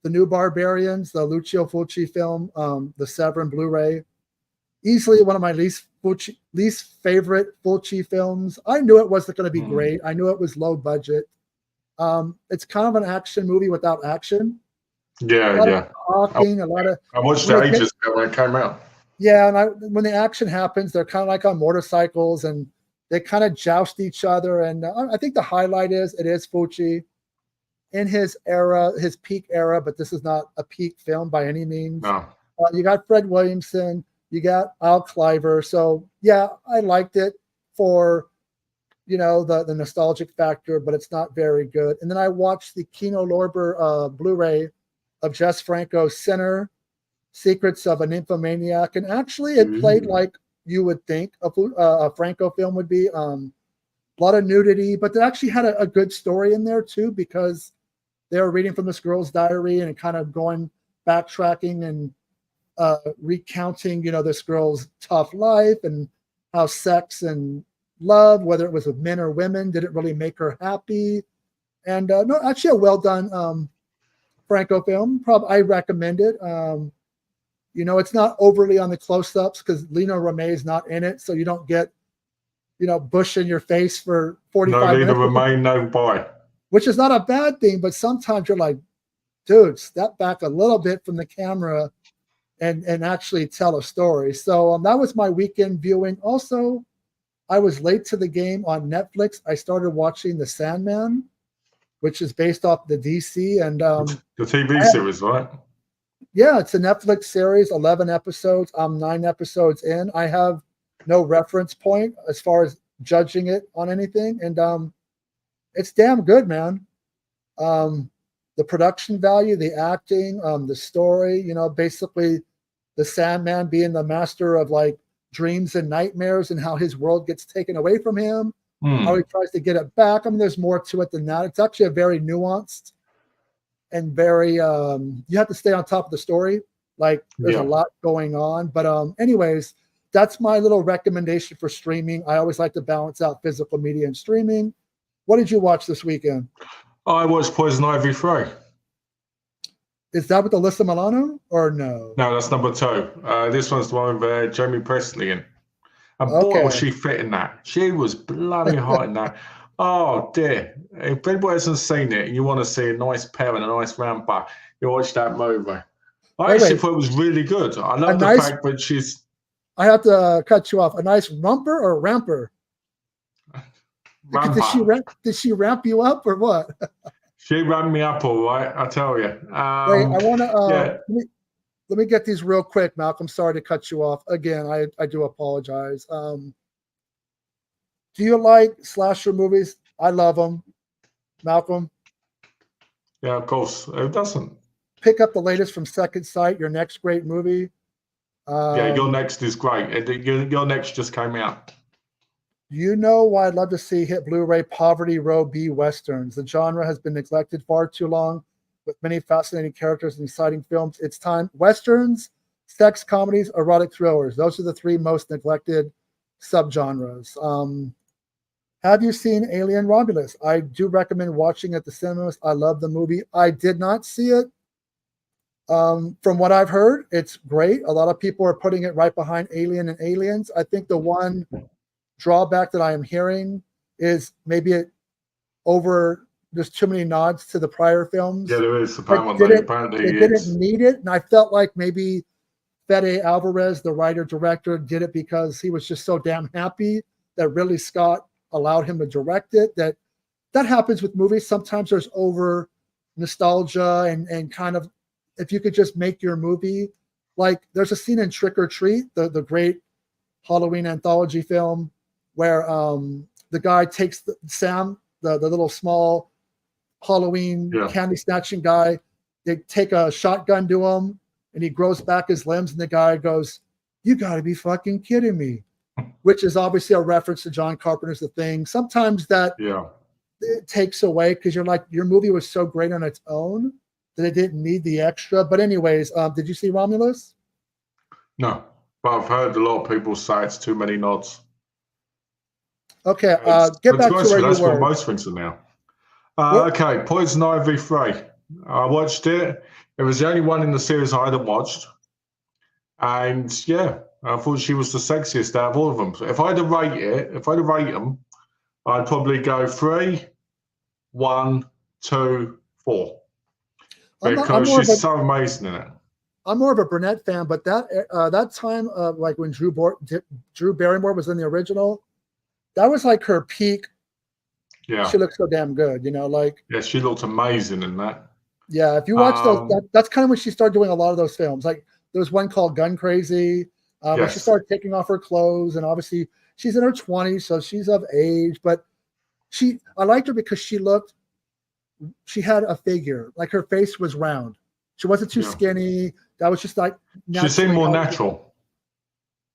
New Barbarians, the Lucio Fulci film, the Severin Blu-ray. Easily one of my least favorite Fulci films. I knew it wasn't going to be great. I knew it was low budget. It's kind of an action movie without action. Yeah. Talking, I watched it ages ago when it came out. Yeah, and when the action happens, they're kind of like on motorcycles, and they kind of joust each other. And I think the highlight is Fulci in his era, his peak era, but this is not a peak film by any means. No. You got Fred Williamson, you got Al Cliver. So yeah, I liked it for the nostalgic factor, but it's not very good. And then I watched the Kino Lorber Blu-ray of Jess Franco's Sinner, Secrets of a Nymphomaniac, and actually it played like you would think a Franco film would be. A lot of nudity, but they actually had a good story in there too, because they were reading from this girl's diary and kind of backtracking and recounting, this girl's tough life and how sex and love, whether it was with men or women, didn't really make her happy. And no, actually a well done Franco film. I recommend it. It's not overly on the close-ups because Lino Ramay is not in it, so you don't get Bush in your face for 45 minutes. No Lino Ramay, no boy. Which is not a bad thing, but sometimes you're like, dude, step back a little bit from the camera and actually tell a story. So that was my weekend viewing. Also, I was late to the game on Netflix. I started watching The Sandman, which is based off the DC and the TV series, right? Yeah, it's a Netflix series, 11 episodes. I'm 9 episodes in. I have no reference point as far as judging it on anything, and it's damn good, man. The production value, the acting, the story, basically the Sandman being the master of like dreams and nightmares and how his world gets taken away from him, how he tries to get it back. I mean, there's more to it than that. It's actually a very nuanced and very you have to stay on top of the story. Like there's a lot going on. But anyways, that's my little recommendation for streaming. I always like to balance out physical media and streaming. What did you watch this weekend? I watched Poison Ivy 3. Is that with Alyssa Milano or no? No, that's number 2. This one's the one with Jamie Presley in. And boy, was she fit in that. She was bloody hot in that. Oh, dear. If anybody hasn't seen it and you want to see a nice pair and a nice round butt, you watch that movie. I actually thought it was really good. I love the fact that she's... I have to cut you off. A nice rumper or ramper? Did she ramp you up or what? She ramped me up all right, I tell you. Wait, I want to... let me get these real quick, Malcolm. Sorry to cut you off. Again, I do apologize. Do you like slasher movies? I love them. Malcolm? Yeah, of course. Who doesn't? Pick up the latest from Second Sight, your next great movie. Your next is great. Your next just came out. You know why I'd love to see hit Blu-ray Poverty Row B Westerns. The genre has been neglected far too long with many fascinating characters and exciting films. It's time. Westerns, sex comedies, erotic thrillers. Those are the 3 most neglected subgenres. Have you seen Alien Romulus? I do recommend watching at the cinemas. I love the movie. I did not see it. From what I've heard, it's great. A lot of people are putting it right behind Alien and Aliens. I think the one drawback that I am hearing is maybe there's too many nods to the prior films. Yeah, there is. They Apparently didn't need it, and I felt like maybe Fede Alvarez, the writer-director, did it because he was just so damn happy that Ridley Scott allowed him to direct it. That happens with movies. Sometimes there's over nostalgia and kind of, if you could just make your movie, like there's a scene in Trick or Treat, the great Halloween anthology film, where the guy takes Sam, the little small Halloween candy snatching guy, they take a shotgun to him and he grows back his limbs, and the guy goes, "You got to be fucking kidding me," which is obviously a reference to John Carpenter's The Thing. Sometimes that it takes away because you're like, your movie was so great on its own that it didn't need the extra. But anyways, did you see Romulus? No, but I've heard a lot of people say it's too many nods. Okay, get back to where you were. That's what most things are now. Okay, Poison Ivy 3. I watched it. It was the only one in the series I hadn't watched. And yeah, I thought she was the sexiest out of all of them. If I had to rate them, I'd probably go 3, 1, 2, 4. Because she's so amazing in it. I'm more of a Burnett fan, but that time, like when Drew Barrymore was in the original, that was like her peak. Yeah, she looked so damn good, like. Yeah, she looked amazing in that. Yeah, if you watch those, that's kind of when she started doing a lot of those films. Like there was one called Gun Crazy, where she started taking off her clothes, and obviously she's in her 20s, so she's of age. But I liked her because she had a figure, like her face was round. She wasn't too skinny. That was just like she seemed more natural.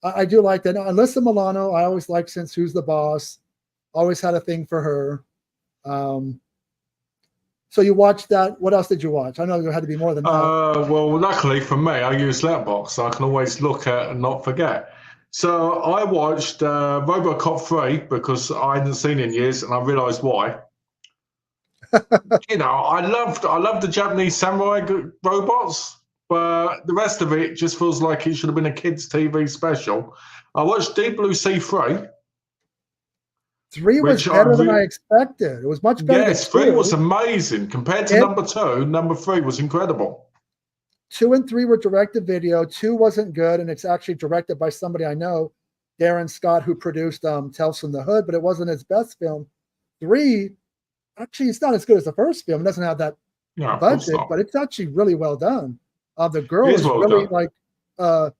I do like that. Now, Alyssa Milano, I always liked since Who's the Boss. Always had a thing for her. So you watched that. What else did you watch? I know there had to be more than that. Well, luckily for me, I use Letterboxd, so I can always look at and not forget. So I watched RoboCop 3 because I hadn't seen it in years, and I realised why. I love the Japanese samurai robots, but the rest of it just feels like it should have been a kids' TV special. I watched Deep Blue Sea 3. 3 was better than I expected. It was much better. Yes, 3 was amazing. Compared to number 2, number 3 was incredible. 2 and 3 were direct-to-video. 2 wasn't good, and it's actually directed by somebody I know, Darren Scott, who produced Tales from the Hood, but it wasn't his best film. 3, actually, it's not as good as the first film. It doesn't have that budget, but it's actually really well done. The girl is really done.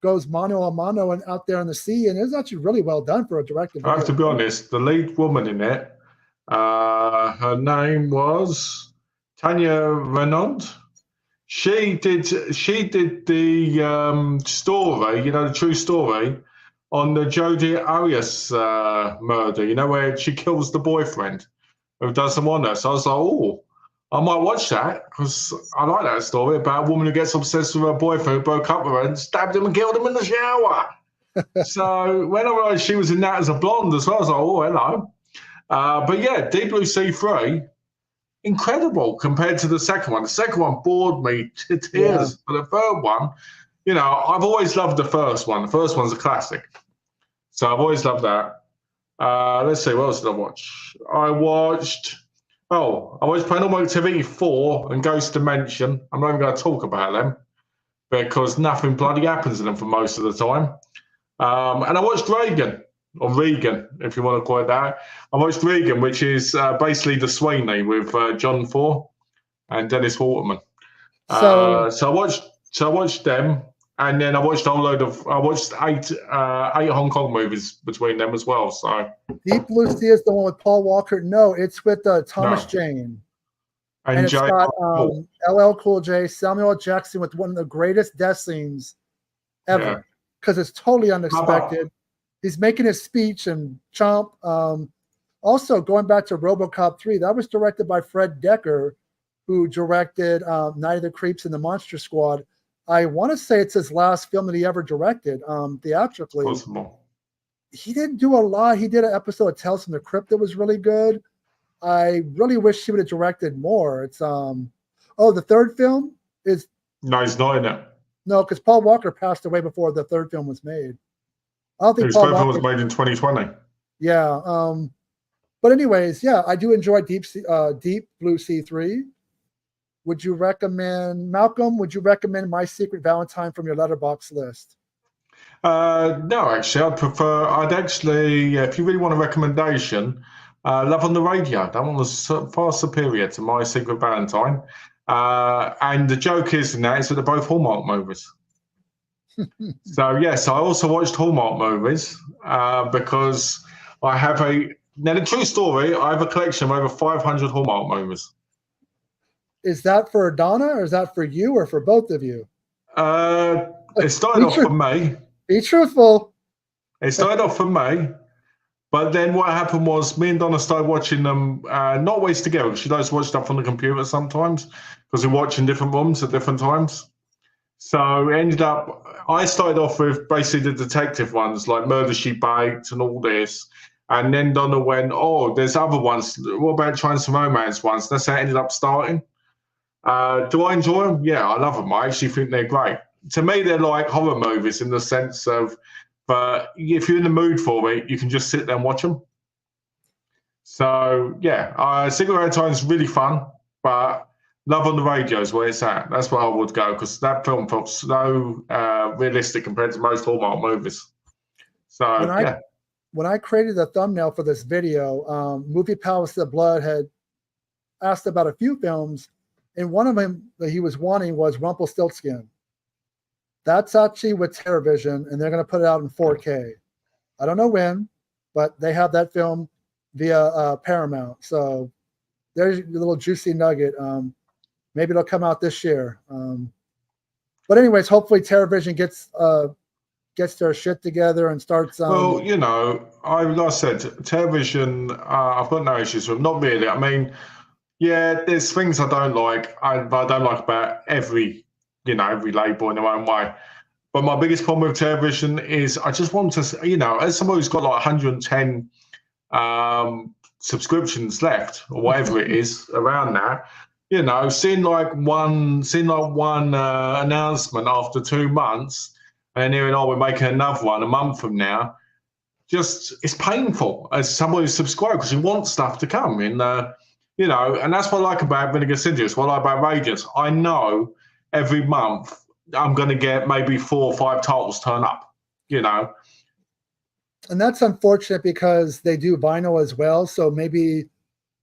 Goes mano a mano and out there in the sea, and it's actually really well done for a director. I have to be honest, the lead woman in it, her name was Tanya Renaud. She did the story, the true story on the Jodi Arias murder, where she kills the boyfriend who doesn't want her. So I was like, oh, I might watch that because I like that story about a woman who gets obsessed with her boyfriend who broke up with her and stabbed him and killed him in the shower. So when I realized she was in that as a blonde as well, I was like, oh, hello. But yeah, Deep Blue Sea 3, incredible compared to the second one. The second one bored me to tears. But the third one, I've always loved the first one. The first one's a classic. So I've always loved that. Let's see, what else did I watch? I watched Paranormal Activity 4 and Ghost Dimension. I'm not even going to talk about them because nothing bloody happens in them for most of the time. And I watched Regan, or Regan, if you want to call it that. I watched Regan, which is basically the Sweeney with John Ford and Dennis Waterman. So I watched them, and then I watched eight Hong Kong movies between them as well. So Deep Blue Sea is the one with Paul Walker. No, it's with Thomas Jane. And it's got LL Cool J, Samuel L. Jackson with one of the greatest death scenes ever because it's totally unexpected. He's making his speech and chomp. Also, going back to RoboCop 3, that was directed by Fred Decker, who directed Night of the Creeps and the Monster Squad. I want to say it's his last film that he ever directed theatrically. Possible. he didn't do a lot. He did an episode of Tales from the Crypt that was really good. I really wish he would have directed more. It's oh, the third film is No, he's not in it. no, because Paul Walker passed away before the third film was made. I don't think His Paul third film Walker. was made in 2020. Yeah. But anyways, yeah, I do enjoy Deep Blue Sea 3. Would you recommend, Malcolm, would you recommend My Secret Valentine from your letterbox list? No, actually, I'd actually, if you really want a recommendation, Love on the Radio. That one was far superior to My Secret Valentine. And the joke is in that is that they're both Hallmark movies. So, yes, I also watched Hallmark movies because I have now the true story, I have a collection of over 500 Hallmark movies. Is that for Donna or is that for you or for both of you? It started off for me. Be truthful. It started off for me, but then what happened was me and Donna started watching them, not always together. She does watch stuff on the computer sometimes because we watch in different rooms at different times. So it ended up, I started off with basically the detective ones like Murder, She Baked and all this. And then Donna went, oh, there's other ones. What about trying some romance ones? That's how it ended up starting. Do I enjoy them? Yeah, I love them. I actually think they're great. To me, they're like horror movies in the sense of, but if you're in the mood for it, you can just sit there and watch them. So, yeah, Secret Valentine is really fun, but Love on the Radio is where it's at. That's where I would go because that film felt so realistic compared to most Hallmark movies. So, yeah. When I created the thumbnail for this video, Movie Palace of Blood had asked about a few films, and one of them that he was wanting was Rumpelstiltskin. That's actually with TerraVision, and they're going to put it out in 4K. I don't know when, but they have that film via Paramount. So there's a little juicy nugget. Maybe it'll come out this year. But anyways, hopefully TerraVision gets their shit together and starts. Well, you know, like I said, TerraVision, I've got no issues with them. Not really. I mean, yeah, there's things I don't like. I don't like about every label in their own way. But my biggest problem with TerraVision is I just want to, as someone who's got like 110 subscriptions left or whatever it is around that, seeing one announcement after 2 months and hearing, oh, we're making another one a month from now, it's painful as someone who's subscribed because you want stuff to come in. And that's what I like about Vinegar Syndicate. What I like about Radius, I know every month I'm going to get maybe 4 or 5 titles turn up, And that's unfortunate because they do vinyl as well. So maybe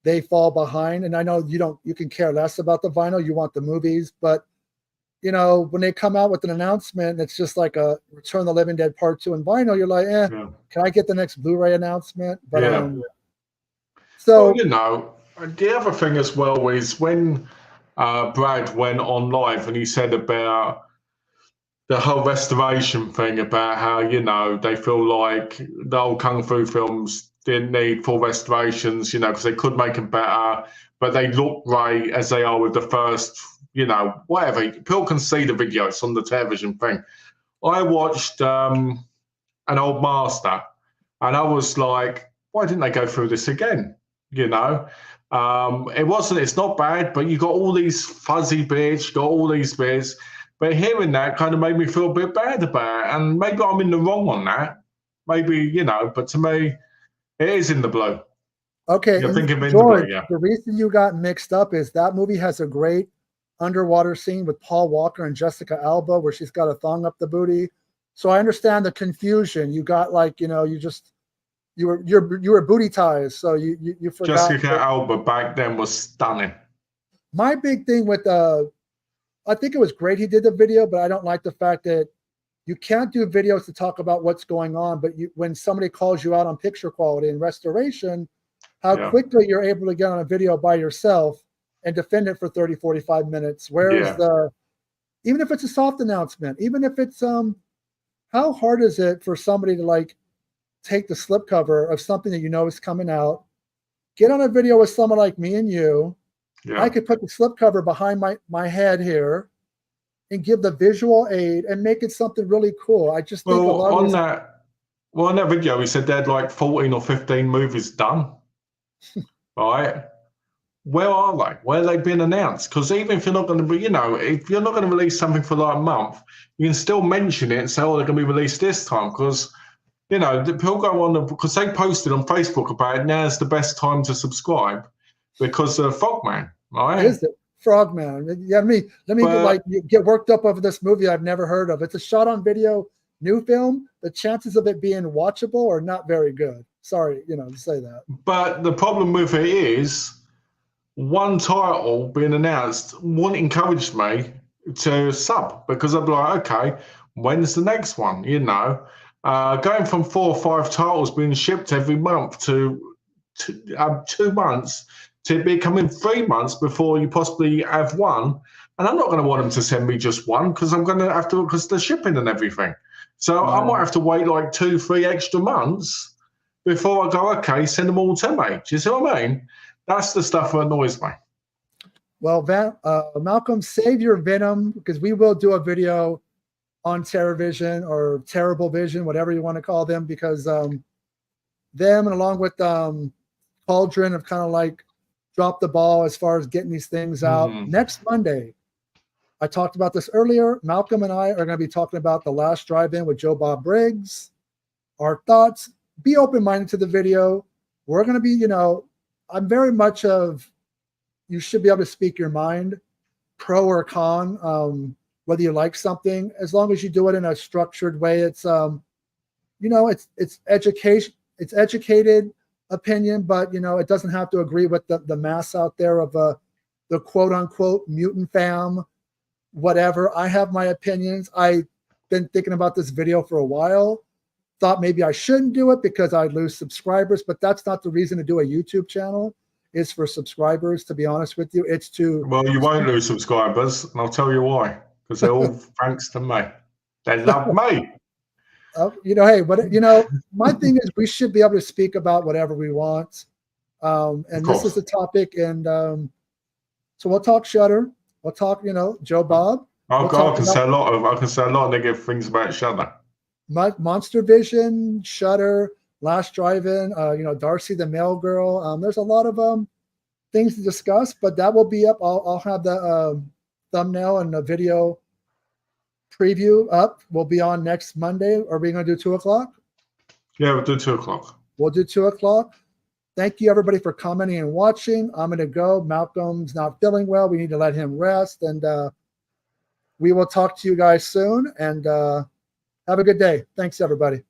they fall behind. And I know you can care less about the vinyl. You want the movies. But, when they come out with an announcement, it's just like a Return of the Living Dead Part 2 in vinyl. You're like, Can I get the next Blu-ray announcement? But so, the other thing as well is when Brad went on live and he said about the whole restoration thing, about how, they feel like the old Kung Fu films didn't need full restorations, because they could make them better, but they look great as they are with the first, whatever. People can see the videos on the TerraVision thing. I watched An Old Master and I was like, why didn't they go through this again? It's not bad, but you got all these fuzzy bits, you got all these bits. But hearing that kind of made me feel a bit bad about it. And maybe I'm in the wrong on that. Maybe, but to me, it is in the blue. Okay. You're thinking in George, the blue, yeah. The reason you got mixed up is that movie has a great underwater scene with Paul Walker and Jessica Alba where she's got a thong up the booty. So I understand the confusion. You got you were booty ties, so you forgot. Jessica Alba back then was stunning. My big thing with I think it was great he did the video, but I don't like the fact that you can't do videos to talk about what's going on, but when somebody calls you out on picture quality and restoration, how quickly you're able to get on a video by yourself and defend it for 30, 45 minutes. Whereas even if it's a soft announcement, even if it's how hard is it for somebody to take the slipcover of something that is coming out, get on a video with someone like me and you. Yeah. I could put the slipcover behind my head here and give the visual aid and make it something really cool. I just think Well, in that video, he said they had like 14 or 15 movies done. Right? Where are they? Where have they been announced? Because even if you're not going to be, if you're not going to release something for like a month, you can still mention it and say, oh, they're going to be released this time. Because, people go on, because they posted on Facebook about it, now's the best time to subscribe because of Frogman, right? Is it Frogman? Yeah, let me get worked up over this movie I've never heard of. It's a shot on video new film. The chances of it being watchable are not very good. Sorry, to say that. But the problem with it is one title being announced wouldn't encourage me to sub, because I'd be like, okay, when's the next one? Going from 4 or 5 titles being shipped every month to 2 months to becoming 3 months before you possibly have one. And I'm not going to want them to send me just one, because I'm going to have to, because the shipping and everything. So I might have to wait like 2-3 extra months before I go, okay, send them all to me. Do you see what I mean? That's the stuff that annoys me. Well, Malcolm, save your venom, because we will do a video on TerrorVision or Terrible Vision, whatever you want to call them, because them and along with Cauldron have kind of like dropped the ball as far as getting these things out. Next Monday, I talked about this earlier. Malcolm and I are going to be talking about The Last Drive-In with Joe Bob Briggs. Our thoughts. Be open-minded to the video. We're going to be, I'm very much of, you should be able to speak your mind, pro or con, whether you like something, as long as you do it in a structured way. It's, it's education, it's educated opinion, but, it doesn't have to agree with the mass out there of the quote unquote mutant fam, whatever. I have my opinions. I've been thinking about this video for a while. Thought maybe I shouldn't do it because I'd lose subscribers, but that's not the reason to do a YouTube channel. It's for subscribers, to be honest with you. It's to... Well, you won't lose subscribers, and I'll tell you why. Because they're all thanks to me. They love me. Hey, my thing is we should be able to speak about whatever we want. And this is the topic. And so we'll talk Shudder. We'll talk, Joe Bob. I can say a lot of negative things about Shudder. Monster Vision, Shudder, Last Drive-In, Darcy the Mail Girl. There's a lot of things to discuss, but that will be up. I'll have the thumbnail and the video preview up. Will be on next Monday. Are we going to do 2 o'clock? Yeah, we'll do 2 o'clock. We'll do 2 o'clock. Thank you, everybody, for commenting and watching. I'm going to go. Malcolm's not feeling well. We need to let him rest, and we will talk to you guys soon. And have a good day. Thanks, everybody.